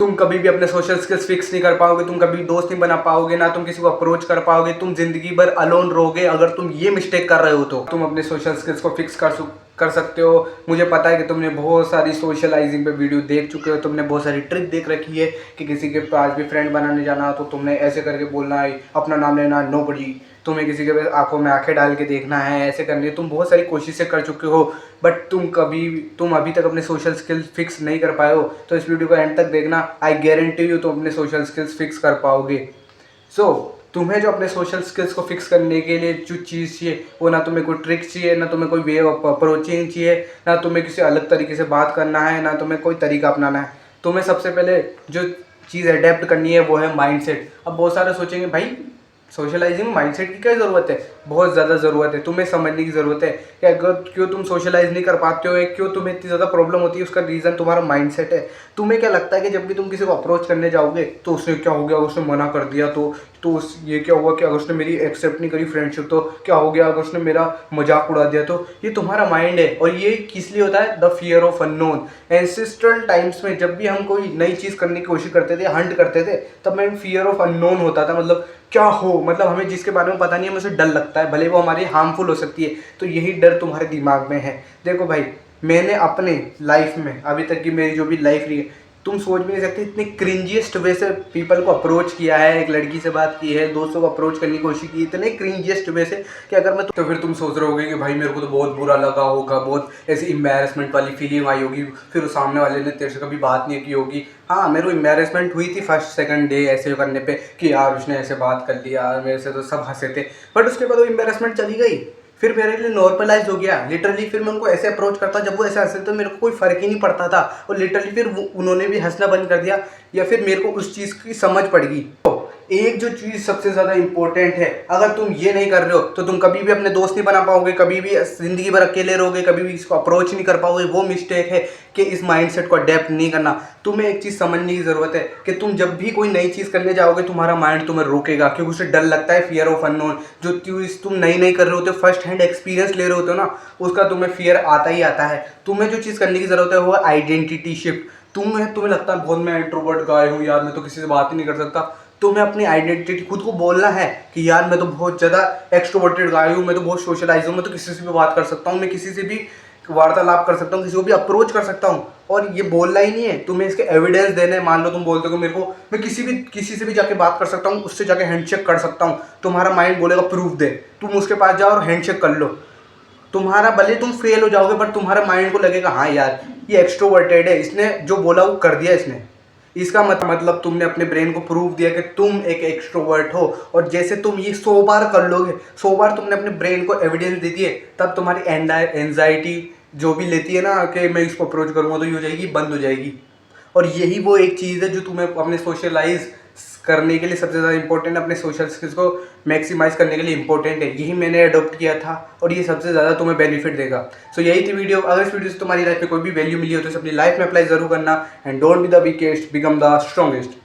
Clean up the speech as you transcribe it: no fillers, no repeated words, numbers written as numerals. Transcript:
तुम कभी भी अपने सोशल स्किल्स फिक्स नहीं कर पाओगे, तुम कभी दोस्त नहीं बना पाओगे, ना तुम किसी को अप्रोच कर पाओगे, तुम जिंदगी भर अलोन रहोगे अगर तुम ये मिस्टेक कर रहे हो। तो तुम अपने सोशल स्किल्स को फिक्स कर सकते हो। मुझे पता है कि तुमने बहुत सारी सोशलाइजिंग पे वीडियो देख चुके हो, तुमने बहुत सारी ट्रिक देख रखी है कि किसी के पास भी फ्रेंड बनाने जाना तो तुमने ऐसे करके बोलना है, अपना नाम लेना नो बड़ी, तुम्हें किसी के आंखों में आंखें डाल के देखना है, ऐसे करनी है। तुम बहुत सारी कोशिशें कर चुके हो, बट तुम अभी तक अपने सोशल स्किल्स फिक्स नहीं कर पाए हो। तो इस वीडियो को एंड तक देखना, आई गारंटी यू तुम अपने सोशल स्किल्स फिक्स कर पाओगे। तुम्हें जो अपने सोशल स्किल्स को फिक्स करने के लिए जो चीज़ चाहिए वो ना तुम्हें कोई ट्रिक चाहिए, ना तुम्हें कोई वे ऑफ अप्रोचिंग चाहिए, ना तुम्हें किसी अलग तरीके से बात करना है, ना तुम्हें कोई तरीका अपनाना है। तुम्हें सबसे पहले जो चीज़ अडेप्ट करनी है वो है माइंडसेट। अब बहुत सारे सोचेंगे भाई सोशलाइजिंग में माइंडसेट की क्या ज़रूरत है? बहुत ज़्यादा ज़रूरत है। तुम्हें समझने की ज़रूरत है कि अगर क्यों तुम सोशलाइज नहीं कर पाते हो, क्यों तुम्हें इतनी ज़्यादा प्रॉब्लम होती है, उसका रीज़न तुम्हारा माइंडसेट है। तुम्हें क्या लगता है कि जब भी तुम किसी को अप्रोच करने जाओगे तो उसने क्या हो गया, उसने मना कर दिया तो ये क्या हुआ कि अगर उसने मेरी एक्सेप्ट नहीं करी फ्रेंडशिप तो क्या हो गया, अगर उसने मेरा मजाक उड़ा दिया तो। ये तुम्हारा माइंड है। और ये किस लिए होता है? The fear of unknown. Ancestral times में जब भी हम कोई नई चीज़ करने की कोशिश करते थे, हंट करते थे, तब में फियर ऑफ अननोन होता था। मतलब क्या हो, मतलब हमें जिसके बारे में पता नहीं है, हमें उसे डर लगता है, भले वो हमारी हार्मफुल हो सकती है। तो यही डर तुम्हारे दिमाग में है। देखो भाई, मैंने अपने लाइफ में अभी तक की मेरी जो भी लाइफ रही है, तुम सोच भी नहीं सकते इतने क्रिंजिएस्ट वे से पीपल को अप्रोच किया है। एक लड़की से बात की है, दोस्तों को अप्रोच करने की कोशिश की, इतने क्रिंजिएस्ट वे से कि अगर मैं तो फिर तुम सोच रहे होगे कि भाई मेरे को तो बहुत बुरा लगा होगा, बहुत ऐसी एम्बैरेसमेंट वाली फीलिंग आई होगी, फिर उस सामने वाले ने तेरे से कभी बात नहीं की होगी। हाँ, मेरे को एम्बैरेसमेंट हुई थी फर्स्ट सेकंड डे ऐसे करने पे कि यार उसने ऐसे बात कर लिया, मेरे से तो सब हंसे थे। बट उसके बाद वो एम्बैरेसमेंट चली गई, फिर मेरे लिए नॉर्मलाइज हो गया। लिटरली फिर मैं उनको ऐसे अप्रोच करता, जब वो ऐसे हंसते तो मेरे को कोई फ़र्क ही नहीं पड़ता था। और लिटरली फिर उन्होंने भी हंसना बंद कर दिया, या फिर मेरे को उस चीज़ की समझ पड़ गई। तो एक जो चीज़ सबसे ज़्यादा इंपॉर्टेंट है, अगर तुम ये नहीं कर रहे हो तो तुम कभी भी अपने दोस्त नहीं बना पाओगे, कभी भी ज़िंदगी भर अकेले रहोगे, कभी भी इसको अप्रोच नहीं कर पाओगे। वो मिस्टेक है कि इस माइंडसेट को अडेप्ट नहीं करना। तुम्हें एक चीज़ समझने की ज़रूरत है कि तुम जब भी कोई नई चीज़ करने जाओगे, तुम्हारा माइंड तुम्हें रोकेगा, क्योंकि उसे डर लगता है, फियर ऑफ अननोन। जो चीज़ तुम नई कर रहे होते हो, फर्स्ट हैंड एक्सपीरियंस ले रहे होते हो ना, उसका तुम्हें फियर आता ही आता है। तुम्हें जो चीज़ करने की ज़रूरत है वो है आइडेंटिटी शिफ्ट। तुम्हें लगता है बहुत मैं इंट्रोवर्ट गाय हूँ यार, मैं तो किसी से बात ही नहीं कर सकता। तुम्हें अपनी आइडेंटिटी खुद को बोलना है कि यार मैं तो बहुत ज़्यादा एक्सट्रोवर्टेड गाय हूँ, मैं तो बहुत सोशलाइज हूँ, मैं तो किसी से भी बात कर सकता हूँ, मैं किसी से भी वार्तालाप कर सकता हूँ, किसी को भी अप्रोच कर सकता हूँ। और ये बोलना ही नहीं है, तुम्हें इसके एविडेंस देने हैं। मान लो तुम बोलते हो मेरे को मैं किसी से भी जाके बात कर सकता हूँ, उससे जाके हैंडशेक कर सकता हूँ। तुम्हारा माइंड बोलेगा प्रूफ दे, तुम उसके पास जाओ और हैंडशेक कर लो। तुम्हारा भले तुम फेल हो जाओगे, बट तुम्हारा माइंड को लगेगा हाँ यार ये एक्सट्रोवर्टेड है, इसने जो बोला वो कर दिया इसने। इसका मतलब तुमने अपने ब्रेन को प्रूव दिया कि तुम एक एक्सट्रोवर्ट हो। और जैसे तुम ये 100 बार कर लोगे, 100 बार तुमने अपने ब्रेन को एविडेंस दे दिए, तब तुम्हारी एंजाइटी जो भी लेती है ना कि मैं इसको अप्रोच करूँगा तो ये हो जाएगी, बंद हो जाएगी। और यही वो एक चीज़ है जो तुम्हें अपने सोशलाइज करने के लिए सबसे ज़्यादा इंपॉर्टेंट, अपने सोशल स्किल्स को मैक्सिमाइज करने के लिए इंपॉर्टेंट है। यही मैंने अडॉप्ट किया था और ये सबसे ज़्यादा तुम्हें बेनिफिट देगा। सो यही थी वीडियो। अगर इस वीडियो से तुम्हारी लाइफ में कोई भी वैल्यू मिली हो तो इसे अपनी लाइफ में अप्लाई जरूर करना। And don't be the weakest, become the strongest.